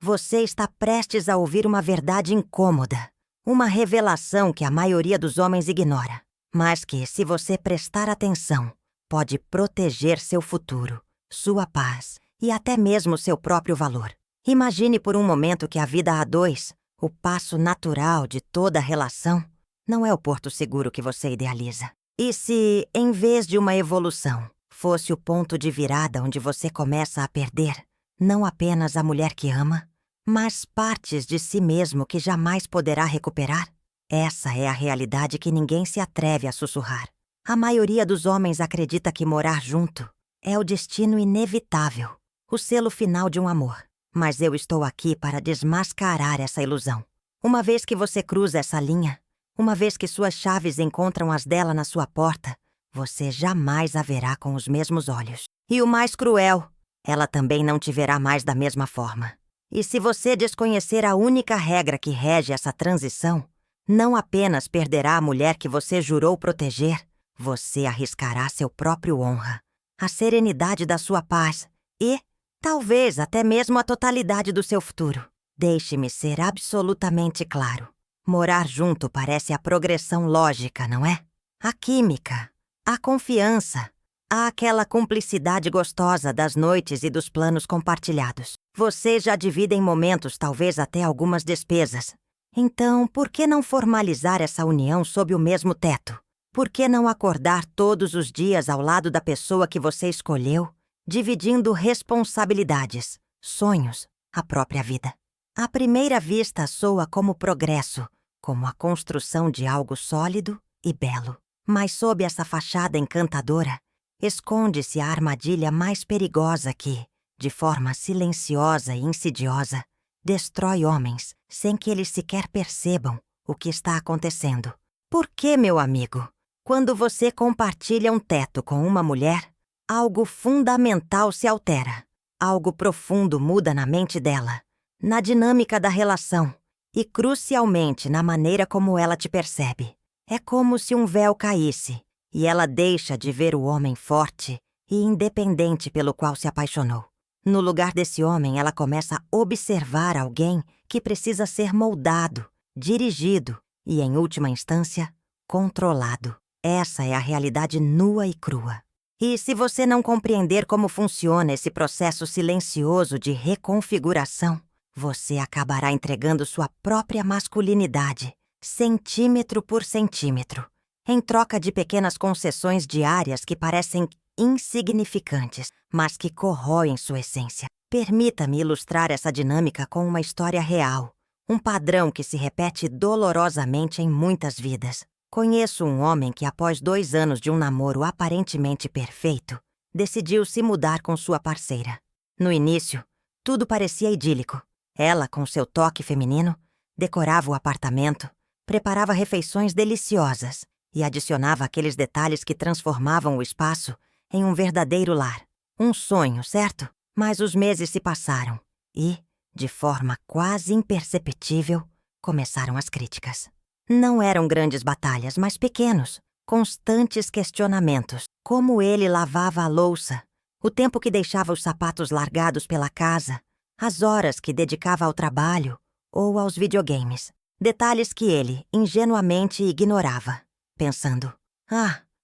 Você está prestes a ouvir uma verdade incômoda, uma revelação que a maioria dos homens ignora, mas que, se você prestar atenção, pode proteger seu futuro, sua paz e até mesmo seu próprio valor. Imagine por um momento que a vida a dois, o passo natural de toda relação, não é o porto seguro que você idealiza. E se, em vez de uma evolução, fosse o ponto de virada onde você começa a perder, não apenas a mulher que ama, mas partes de si mesmo que jamais poderá recuperar? Essa é a realidade que ninguém se atreve a sussurrar. A maioria dos homens acredita que morar junto é o destino inevitável, o selo final de um amor. Mas eu estou aqui para desmascarar essa ilusão. Uma vez que você cruza essa linha, uma vez que suas chaves encontram as dela na sua porta, você jamais a verá com os mesmos olhos. E o mais cruel, ela também não te verá mais da mesma forma. E se você desconhecer a única regra que rege essa transição, não apenas perderá a mulher que você jurou proteger, você arriscará seu próprio honra, a serenidade da sua paz e, talvez, até mesmo a totalidade do seu futuro. Deixe-me ser absolutamente claro. Morar junto parece a progressão lógica, não é? A química, a confiança, há aquela cumplicidade gostosa das noites e dos planos compartilhados. Vocês já dividem momentos, talvez até algumas despesas. Então, por que não formalizar essa união sob o mesmo teto? Por que não acordar todos os dias ao lado da pessoa que você escolheu, dividindo responsabilidades, sonhos, a própria vida? À primeira vista soa como progresso, como a construção de algo sólido e belo. Mas sob essa fachada encantadora, esconde-se a armadilha mais perigosa que, de forma silenciosa e insidiosa, destrói homens sem que eles sequer percebam o que está acontecendo. Por que, meu amigo, quando você compartilha um teto com uma mulher, algo fundamental se altera, algo profundo muda na mente dela, na dinâmica da relação e, crucialmente, na maneira como ela te percebe. É como se um véu caísse e ela deixa de ver o homem forte e independente pelo qual se apaixonou. No lugar desse homem, ela começa a observar alguém que precisa ser moldado, dirigido e, em última instância, controlado. Essa é a realidade nua e crua. E se você não compreender como funciona esse processo silencioso de reconfiguração, você acabará entregando sua própria masculinidade, centímetro por centímetro, em troca de pequenas concessões diárias que parecem insignificantes, mas que corroem sua essência. Permita-me ilustrar essa dinâmica com uma história real, um padrão que se repete dolorosamente em muitas vidas. Conheço um homem que, após 2 anos de um namoro aparentemente perfeito, decidiu se mudar com sua parceira. No início, tudo parecia idílico. Ela, com seu toque feminino, decorava o apartamento, preparava refeições deliciosas e adicionava aqueles detalhes que transformavam o espaço em um verdadeiro lar. Um sonho, certo? Mas os meses se passaram e, de forma quase imperceptível, começaram as críticas. Não eram grandes batalhas, mas pequenos, constantes questionamentos. Como ele lavava a louça, o tempo que deixava os sapatos largados pela casa, as horas que dedicava ao trabalho ou aos videogames. Detalhes que ele, ingenuamente, ignorava, pensando: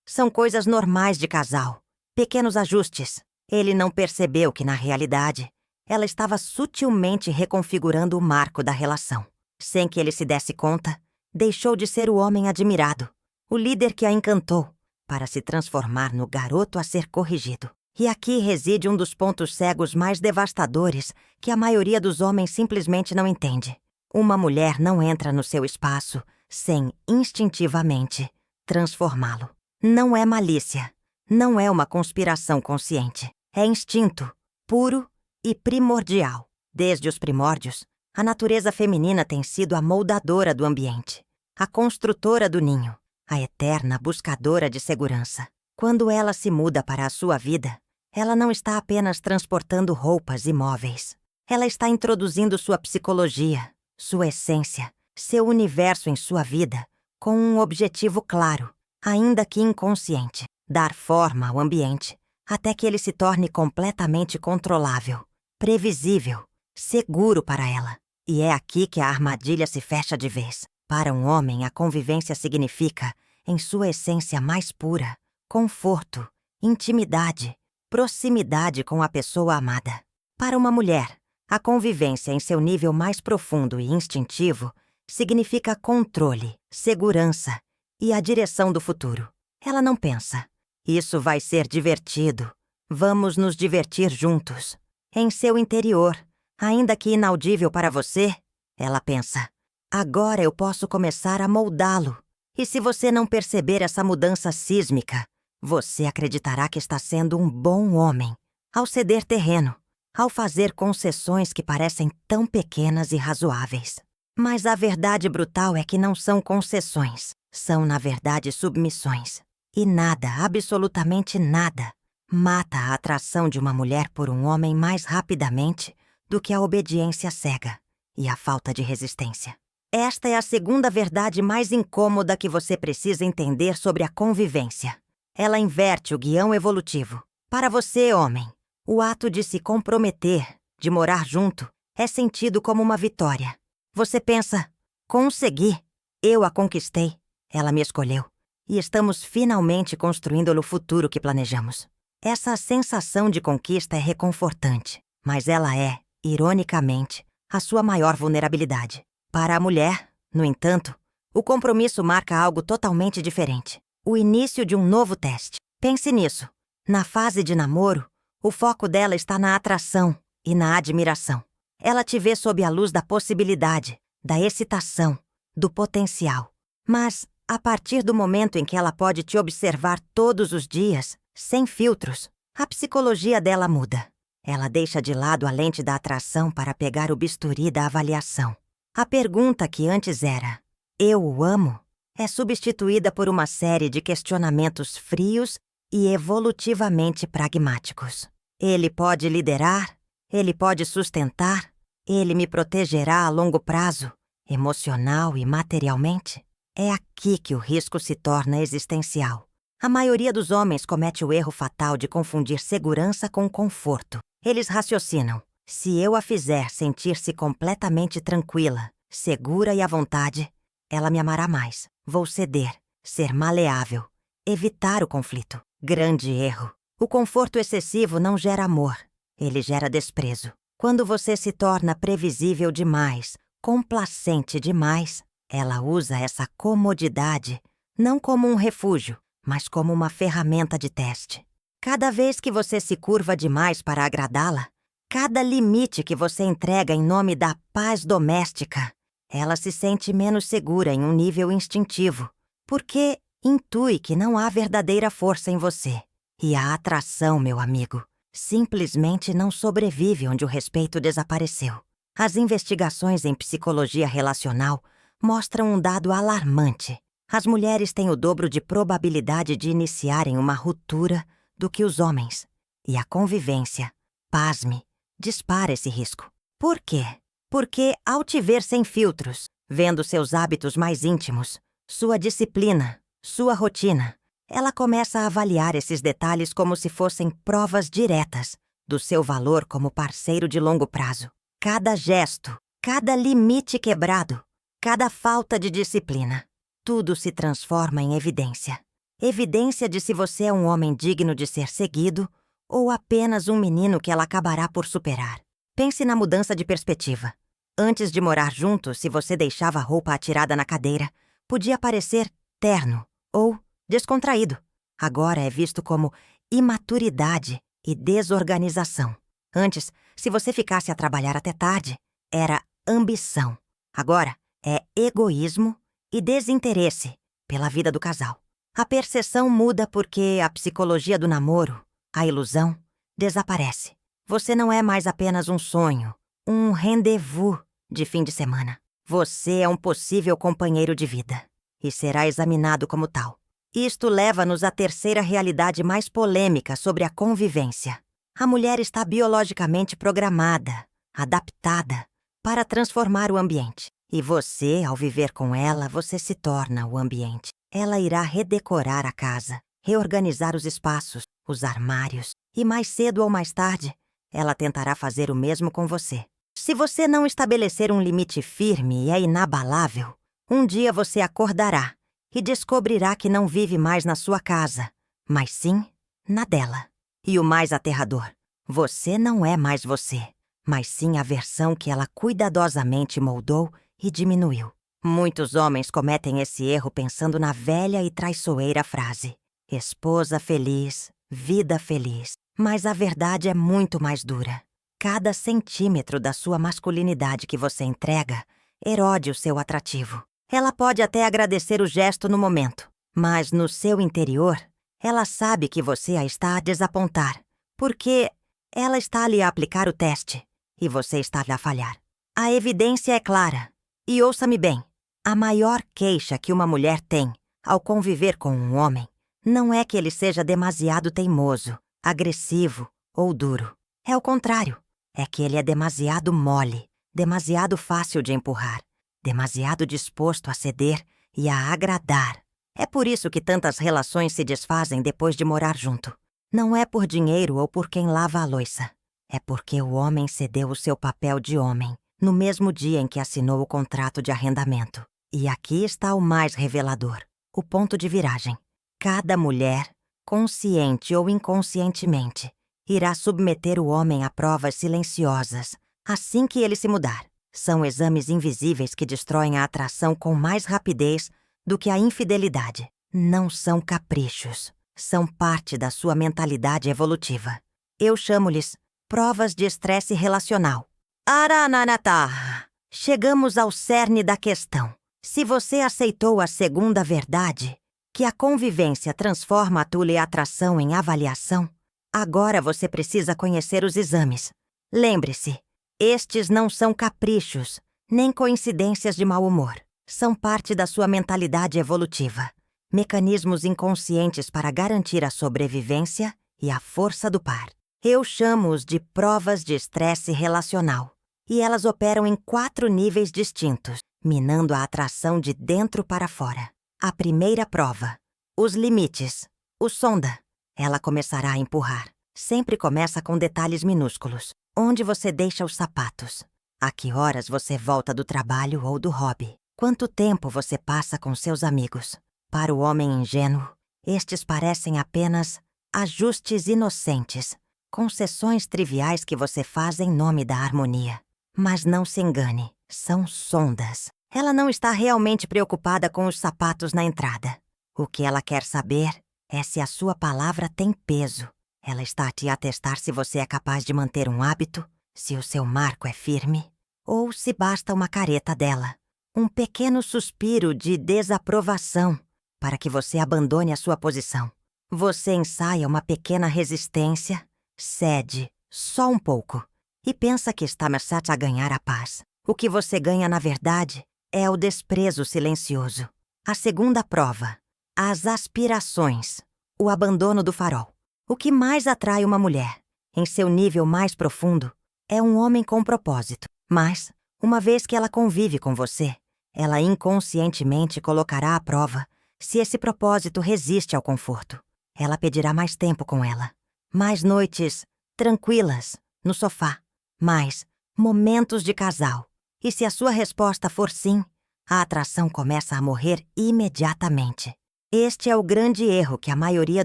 são coisas normais de casal, pequenos ajustes. Ele não percebeu que, na realidade, ela estava sutilmente reconfigurando o marco da relação. Sem que ele se desse conta, deixou de ser o homem admirado, o líder que a encantou, para se transformar no garoto a ser corrigido. E aqui reside um dos pontos cegos mais devastadores que a maioria dos homens simplesmente não entende. Uma mulher não entra no seu espaço sem, instintivamente, transformá-lo. Não é malícia, não é uma conspiração consciente. É instinto, puro e primordial. Desde os primórdios, a natureza feminina tem sido a moldadora do ambiente, a construtora do ninho, a eterna buscadora de segurança. Quando ela se muda para a sua vida, ela não está apenas transportando roupas e móveis. Ela está introduzindo sua psicologia, sua essência, seu universo em sua vida, com um objetivo claro, ainda que inconsciente: dar forma ao ambiente, até que ele se torne completamente controlável, previsível seguro para ela. E é aqui que a armadilha se fecha de vez. Para um homem, a convivência significa, em sua essência mais pura, conforto, intimidade, proximidade com a pessoa amada. Para uma mulher, a convivência em seu nível mais profundo e instintivo significa controle, segurança e a direção do futuro. Ela não pensa: isso vai ser divertido. Vamos nos divertir juntos. Em seu interior, ainda que inaudível para você, ela pensa: agora eu posso começar a moldá-lo. E se você não perceber essa mudança sísmica, você acreditará que está sendo um bom homem ao ceder terreno, ao fazer concessões que parecem tão pequenas e razoáveis. Mas a verdade brutal é que não são concessões, são, na verdade, submissões. E nada, absolutamente nada, mata a atração de uma mulher por um homem mais rapidamente do que a obediência cega e a falta de resistência. Esta é a segunda verdade mais incômoda que você precisa entender sobre a convivência. Ela inverte o guião evolutivo. Para você, homem, o ato de se comprometer, de morar junto, é sentido como uma vitória. Você pensa: consegui, eu a conquistei, ela me escolheu, e estamos finalmente construindo o futuro que planejamos. Essa sensação de conquista é reconfortante, mas ela é, ironicamente, a sua maior vulnerabilidade. Para a mulher, no entanto, o compromisso marca algo totalmente diferente. O início de um novo teste. Pense nisso. Na fase de namoro, o foco dela está na atração e na admiração. Ela te vê sob a luz da possibilidade, da excitação, do potencial. Mas, a partir do momento em que ela pode te observar todos os dias, sem filtros, a psicologia dela muda. Ela deixa de lado a lente da atração para pegar o bisturi da avaliação. A pergunta que antes era: eu o amo? É substituída por uma série de questionamentos frios e evolutivamente pragmáticos. Ele pode liderar? Ele pode sustentar? Ele me protegerá a longo prazo, emocional e materialmente? É aqui que o risco se torna existencial. A maioria dos homens comete o erro fatal de confundir segurança com conforto. Eles raciocinam: se eu a fizer sentir-se completamente tranquila, segura e à vontade, ela me amará mais. Vou ceder, ser maleável, evitar o conflito. Grande erro. O conforto excessivo não gera amor, ele gera desprezo. Quando você se torna previsível demais, complacente demais, ela usa essa comodidade não como um refúgio, mas como uma ferramenta de teste. Cada vez que você se curva demais para agradá-la, cada limite que você entrega em nome da paz doméstica, ela se sente menos segura em um nível instintivo, porque intui que não há verdadeira força em você. E a atração, meu amigo, simplesmente não sobrevive onde o respeito desapareceu. As investigações em psicologia relacional mostram um dado alarmante. As mulheres têm o dobro de probabilidade de iniciarem uma ruptura do que os homens. E a convivência, pasme, dispara esse risco. Por quê? Porque, ao te ver sem filtros, vendo seus hábitos mais íntimos, sua disciplina, sua rotina, ela começa a avaliar esses detalhes como se fossem provas diretas do seu valor como parceiro de longo prazo. Cada gesto, cada limite quebrado, cada falta de disciplina, tudo se transforma em evidência. Evidência de se você é um homem digno de ser seguido ou apenas um menino que ela acabará por superar. Pense na mudança de perspectiva. Antes de morar juntos, se você deixava a roupa atirada na cadeira, podia parecer terno ou descontraído. Agora é visto como imaturidade e desorganização. Antes, se você ficasse a trabalhar até tarde, era ambição. Agora, é egoísmo e desinteresse pela vida do casal. A percepção muda porque a psicologia do namoro, a ilusão, desaparece. Você não é mais apenas um sonho, um rendezvous de fim de semana. Você é um possível companheiro de vida e será examinado como tal. Isto leva-nos à terceira realidade mais polêmica sobre a convivência. A mulher está biologicamente programada, adaptada, para transformar o ambiente. E você, ao viver com ela, você se torna o ambiente. Ela irá redecorar a casa, reorganizar os espaços, os armários, e mais cedo ou mais tarde, ela tentará fazer o mesmo com você. Se você não estabelecer um limite firme e inabalável, um dia você acordará e descobrirá que não vive mais na sua casa, mas sim na dela. E o mais aterrador, você não é mais você, mas sim a versão que ela cuidadosamente moldou e diminuiu. Muitos homens cometem esse erro pensando na velha e traiçoeira frase: esposa feliz, vida feliz. Mas a verdade é muito mais dura. Cada centímetro da sua masculinidade que você entrega erode o seu atrativo. Ela pode até agradecer o gesto no momento, mas no seu interior, ela sabe que você a está a desapontar, porque ela está ali a aplicar o teste e você está a falhar. A evidência é clara. E ouça-me bem, a maior queixa que uma mulher tem ao conviver com um homem não é que ele seja demasiado teimoso, agressivo ou duro. É o contrário. É que ele é demasiado mole, demasiado fácil de empurrar, demasiado disposto a ceder e a agradar. É por isso que tantas relações se desfazem depois de morar junto. Não é por dinheiro ou por quem lava a louça. É porque o homem cedeu o seu papel de homem no mesmo dia em que assinou o contrato de arrendamento. E aqui está o mais revelador, o ponto de viragem. Cada mulher, consciente ou inconscientemente, irá submeter o homem a provas silenciosas assim que ele se mudar. São exames invisíveis que destroem a atração com mais rapidez do que a infidelidade. Não são caprichos. São parte da sua mentalidade evolutiva. Eu chamo-lhes provas de estresse relacional. Arananatá! Chegamos ao cerne da questão. Se você aceitou a segunda verdade, que a convivência transforma a tule atração em avaliação, agora você precisa conhecer os exames. Lembre-se, estes não são caprichos, nem coincidências de mau humor. São parte da sua mentalidade evolutiva. Mecanismos inconscientes para garantir a sobrevivência e a força do par. Eu chamo-os de provas de estresse relacional. E elas operam em 4 níveis distintos, minando a atração de dentro para fora. A primeira prova, os limites. O sonda. Ela começará a empurrar. Sempre começa com detalhes minúsculos. Onde você deixa os sapatos? A que horas você volta do trabalho ou do hobby? Quanto tempo você passa com seus amigos? Para o homem ingênuo, estes parecem apenas ajustes inocentes, concessões triviais que você faz em nome da harmonia. Mas não se engane, são sondas. Ela não está realmente preocupada com os sapatos na entrada. O que ela quer saber é se a sua palavra tem peso. Ela está a te atestar se você é capaz de manter um hábito, se o seu marco é firme, ou se basta uma careta dela. Um pequeno suspiro de desaprovação para que você abandone a sua posição. Você ensaia uma pequena resistência, cede só um pouco e pensa que está merced a ganhar a paz. O que você ganha, na verdade, é o desprezo silencioso. A segunda prova, as aspirações, o abandono do farol. O que mais atrai uma mulher, em seu nível mais profundo, é um homem com propósito. Mas, uma vez que ela convive com você, ela inconscientemente colocará à prova se esse propósito resiste ao conforto. Ela pedirá mais tempo com ela, mais noites tranquilas no sofá, mais momentos de casal. E se a sua resposta for sim, a atração começa a morrer imediatamente. Este é o grande erro que a maioria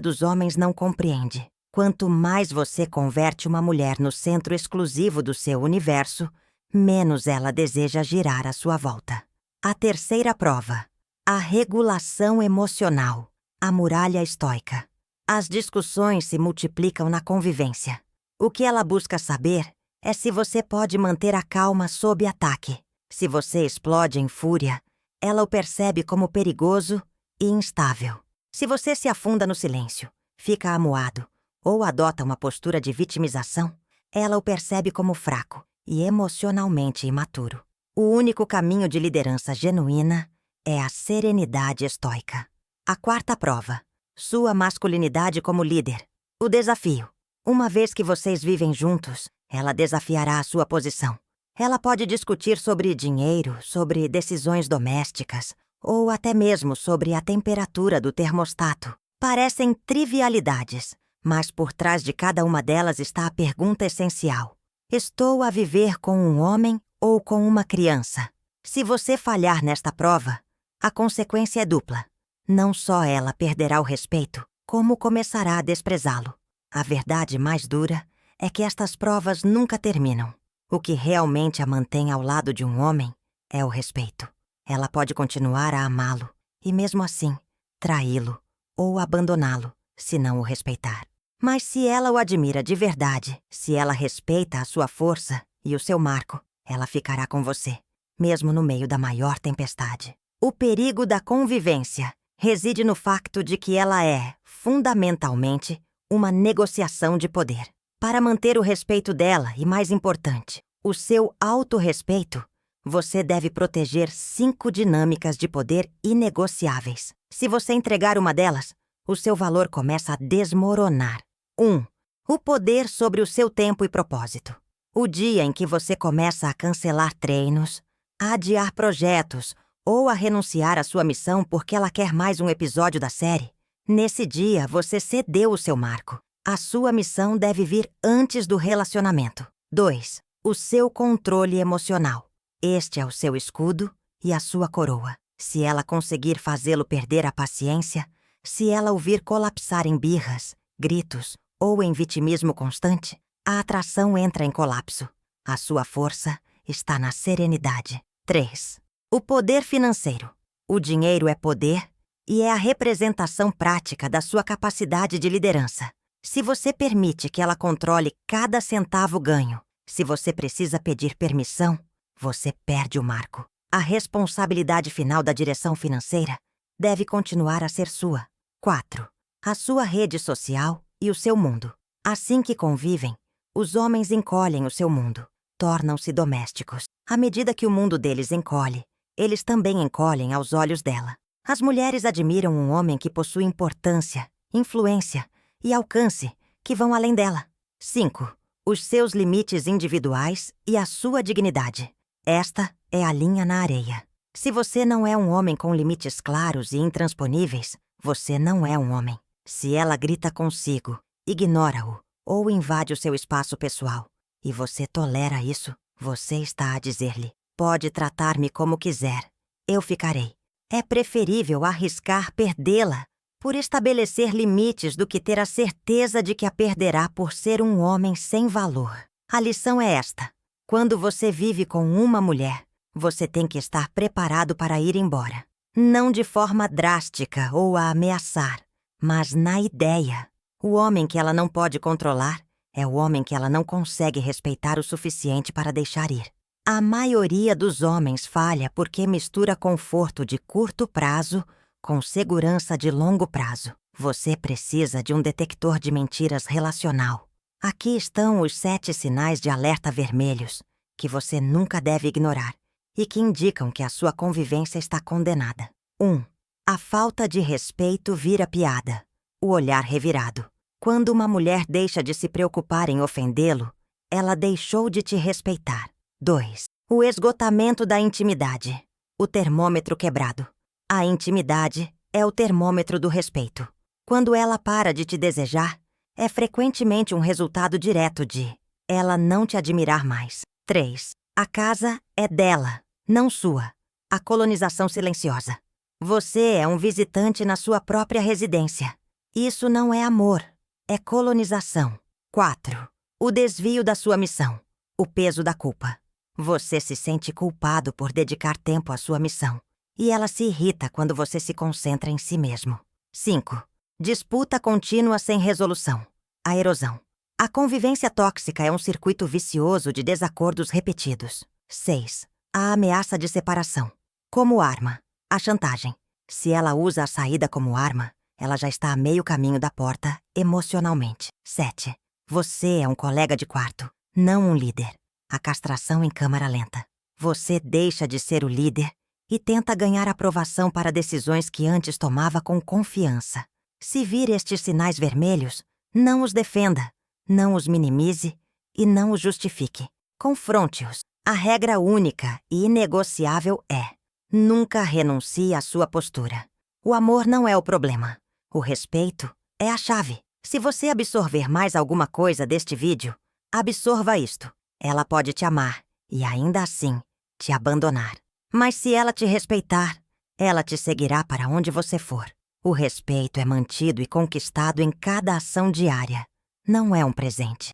dos homens não compreende. Quanto mais você converte uma mulher no centro exclusivo do seu universo, menos ela deseja girar à sua volta. A terceira prova, a regulação emocional, a muralha estoica. As discussões se multiplicam na convivência. O que ela busca saber é se você pode manter a calma sob ataque. Se você explode em fúria, ela o percebe como perigoso e instável. Se você se afunda no silêncio, fica amuado ou adota uma postura de vitimização, ela o percebe como fraco e emocionalmente imaturo. O único caminho de liderança genuína é a serenidade estoica. A quarta prova, sua masculinidade como líder. O desafio. Uma vez que vocês vivem juntos, ela desafiará a sua posição. Ela pode discutir sobre dinheiro, sobre decisões domésticas, ou até mesmo sobre a temperatura do termostato. Parecem trivialidades, mas por trás de cada uma delas está a pergunta essencial. Estou a viver com um homem ou com uma criança? Se você falhar nesta prova, a consequência é dupla. Não só ela perderá o respeito, como começará a desprezá-lo. A verdade mais dura é que estas provas nunca terminam. O que realmente a mantém ao lado de um homem é o respeito. Ela pode continuar a amá-lo e, mesmo assim, traí-lo ou abandoná-lo se não o respeitar. Mas se ela o admira de verdade, se ela respeita a sua força e o seu marco, ela ficará com você, mesmo no meio da maior tempestade. O perigo da convivência reside no facto de que ela é, fundamentalmente, uma negociação de poder. Para manter o respeito dela e, mais importante, o seu autorrespeito, você deve proteger 5 dinâmicas de poder inegociáveis. Se você entregar uma delas, o seu valor começa a desmoronar. 1. O poder sobre o seu tempo e propósito. O dia em que você começa a cancelar treinos, a adiar projetos ou a renunciar à sua missão porque ela quer mais um episódio da série, nesse dia você cedeu o seu marco. A sua missão deve vir antes do relacionamento. 2. O seu controle emocional. Este é o seu escudo e a sua coroa. Se ela conseguir fazê-lo perder a paciência, se ela o vir colapsar em birras, gritos ou em vitimismo constante, a atração entra em colapso. A sua força está na serenidade. 3. O poder financeiro. O dinheiro é poder e é a representação prática da sua capacidade de liderança. Se você permite que ela controle cada centavo ganho, se você precisa pedir permissão, você perde o marco. A responsabilidade final da direção financeira deve continuar a ser sua. 4. A sua rede social e o seu mundo. Assim que convivem, os homens encolhem o seu mundo, tornam-se domésticos. À medida que o mundo deles encolhe, eles também encolhem aos olhos dela. As mulheres admiram um homem que possui importância, influência e alcance que vão além dela. 5. Os seus limites individuais e a sua dignidade. Esta é a linha na areia. Se você não é um homem com limites claros e intransponíveis, você não é um homem. Se ela grita consigo, ignora-o ou invade o seu espaço pessoal, e você tolera isso, você está a dizer-lhe: pode tratar-me como quiser, eu ficarei. É preferível arriscar perdê-la por estabelecer limites do que ter a certeza de que a perderá por ser um homem sem valor. A lição é esta: quando você vive com uma mulher, você tem que estar preparado para ir embora. Não de forma drástica ou a ameaçar, mas na ideia. O homem que ela não pode controlar é o homem que ela não consegue respeitar o suficiente para deixar ir. A maioria dos homens falha porque mistura conforto de curto prazo com segurança de longo prazo. Você precisa de um detector de mentiras relacional. Aqui estão os 7 sinais de alerta vermelhos que você nunca deve ignorar e que indicam que a sua convivência está condenada. 1. A falta de respeito vira piada. O olhar revirado. Quando uma mulher deixa de se preocupar em ofendê-lo, ela deixou de te respeitar. 2. O esgotamento da intimidade. O termômetro quebrado. A intimidade é o termômetro do respeito. Quando ela para de te desejar, é frequentemente um resultado direto de ela não te admirar mais. 3. A casa é dela, não sua. A colonização silenciosa. Você é um visitante na sua própria residência. Isso não é amor, é colonização. 4. O desvio da sua missão. O peso da culpa. Você se sente culpado por dedicar tempo à sua missão. E ela se irrita quando você se concentra em si mesmo. 5. Disputa contínua sem resolução. A erosão. A convivência tóxica é um circuito vicioso de desacordos repetidos. 6. A ameaça de separação. Como arma. A chantagem. Se ela usa a saída como arma, ela já está a meio caminho da porta emocionalmente. 7. Você é um colega de quarto, não um líder. A castração em câmara lenta. Você deixa de ser o líder e tenta ganhar aprovação para decisões que antes tomava com confiança. Se vir estes sinais vermelhos, não os defenda, não os minimize e não os justifique. Confronte-os. A regra única e inegociável é: nunca renuncie à sua postura. O amor não é o problema. O respeito é a chave. Se você absorver mais alguma coisa deste vídeo, absorva isto. Ela pode te amar e, ainda assim, te abandonar. Mas se ela te respeitar, ela te seguirá para onde você for. O respeito é mantido e conquistado em cada ação diária. Não é um presente.